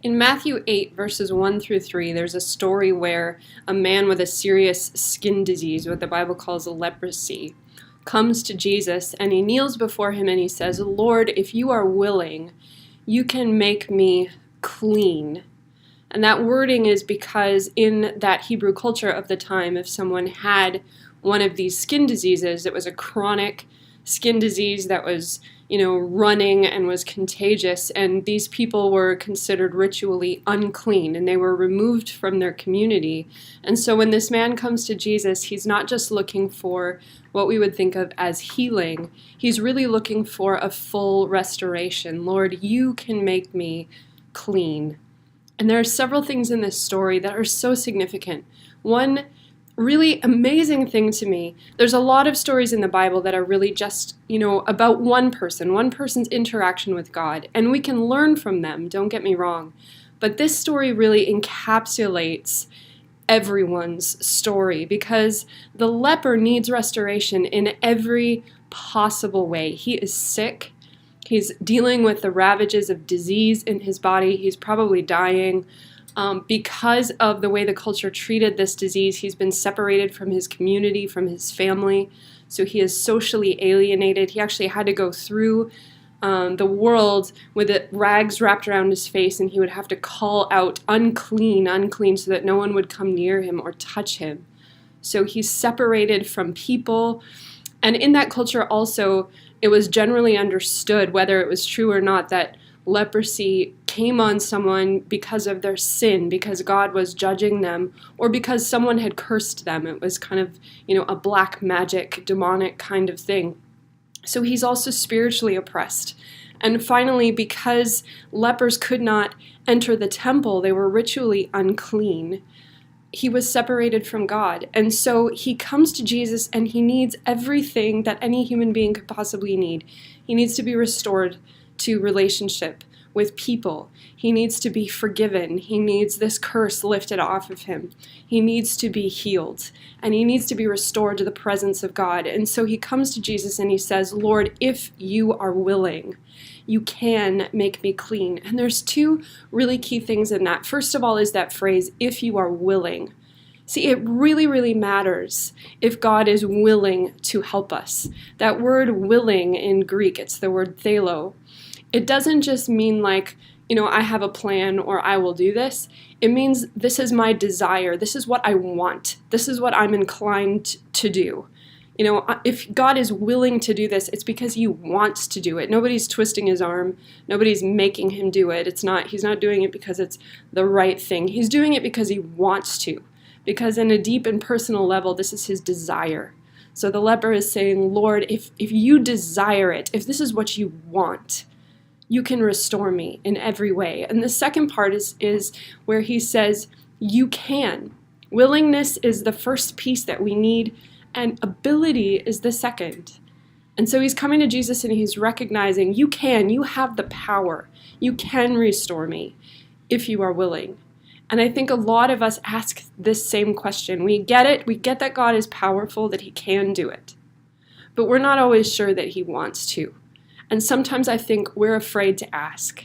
In Matthew 8, verses 1 through 3, there's a story where a man with a serious skin disease, what the Bible calls leprosy, comes to Jesus and he kneels before him and he says, "Lord, if you are willing, you can make me clean." And that wording is because in that Hebrew culture of the time, if someone had one of these skin diseases, it was a chronic skin disease that was, running and was contagious, and these people were considered ritually unclean and they were removed from their community. And so when this man comes to Jesus, he's not just looking for what we would think of as healing, he's really looking for a full restoration. Lord, you can make me clean. And there are several things in this story that are so significant. One really amazing thing to me, there's a lot of stories in the Bible that are really just, about one person's interaction with God. And we can learn from them, don't get me wrong. But this story really encapsulates everyone's story because the leper needs restoration in every possible way. He is sick. He's dealing with the ravages of disease in his body. He's probably dying. Because of the way the culture treated this disease, he's been separated from his community, from his family. So he is socially alienated. He actually had to go through the world with rags wrapped around his face, and he would have to call out, "Unclean, unclean," so that no one would come near him or touch him. So he's separated from people. And in that culture also, it was generally understood, whether it was true or not, that leprosy came on someone because of their sin, because God was judging them, or because someone had cursed them. It was kind of, a black magic, demonic kind of thing. So he's also spiritually oppressed. And finally, because lepers could not enter the temple, they were ritually unclean, he was separated from God. And so he comes to Jesus and he needs everything that any human being could possibly need. He needs to be restored to relationship with people. He needs to be forgiven. He needs this curse lifted off of him. He needs to be healed. And he needs to be restored to the presence of God. And so he comes to Jesus and he says, "Lord, if you are willing, you can make me clean." And there's two really key things in that. First of all is that phrase, "if you are willing." See, it really, really matters if God is willing to help us. That word willing in Greek, it's the word thelo. It doesn't just mean like, I have a plan or I will do this. It means this is my desire. This is what I want. This is what I'm inclined to do. If God is willing to do this, it's because he wants to do it. Nobody's twisting his arm. Nobody's making him do it. He's not doing it because it's the right thing. He's doing it because he wants to. Because in a deep and personal level, this is his desire. So the leper is saying, "Lord, if you desire it, if this is what you want, you can restore me in every way." And the second part is where he says, "You can." Willingness is the first piece that we need, and ability is the second. And so he's coming to Jesus and he's recognizing, you have the power. You can restore me if you are willing. And I think a lot of us ask this same question. We get it. We get that God is powerful, that he can do it. But we're not always sure that he wants to. And sometimes I think we're afraid to ask.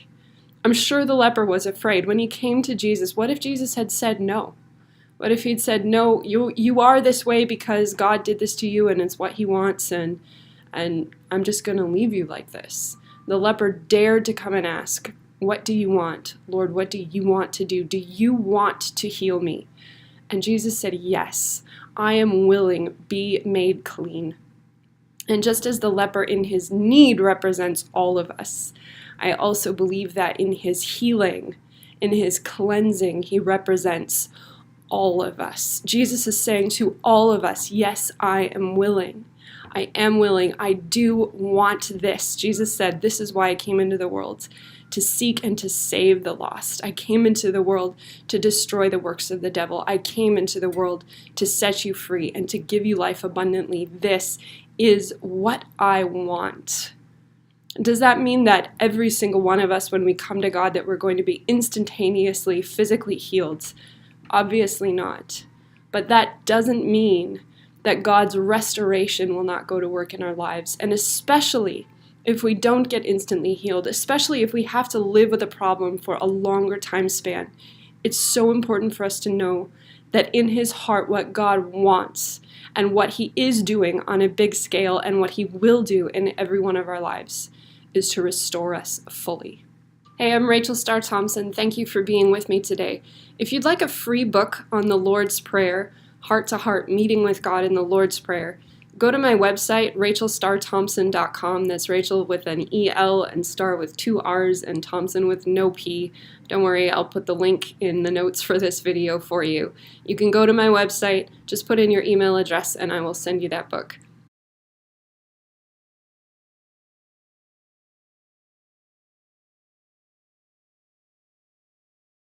I'm sure the leper was afraid. When he came to Jesus, what if Jesus had said no? What if he'd said, "No, you are this way because God did this to you and it's what he wants, and I'm just going to leave you like this"? The leper dared to come and ask, "What do you want? Lord, what do you want to do? Do you want to heal me?" And Jesus said, "Yes, I am willing. Be made clean." And just as the leper in his need represents all of us, I also believe that in his healing, in his cleansing, he represents all of us. Jesus is saying to all of us, "Yes, I am willing. I am willing. I do want this." Jesus said, "This is why I came into the world, to seek and to save the lost. I came into the world to destroy the works of the devil. I came into the world to set you free and to give you life abundantly. This is what I want." Does that mean that every single one of us, when we come to God, that we're going to be instantaneously physically healed? Obviously not. But that doesn't mean that God's restoration will not go to work in our lives, and especially if we don't get instantly healed, especially if we have to live with a problem for a longer time span, it's so important for us to know that in His heart, what God wants and what He is doing on a big scale and what He will do in every one of our lives is to restore us fully. Hey, I'm Rachel Starr Thompson. Thank you for being with me today. If you'd like a free book on the Lord's Prayer, heart to heart, meeting with God in the Lord's Prayer, go to my website, rachelstarthompson.com. That's Rachel with an E-L and Star with 2 R's and Thompson with no P. Don't worry, I'll put the link in the notes for this video for you. You can go to my website, just put in your email address, and I will send you that book.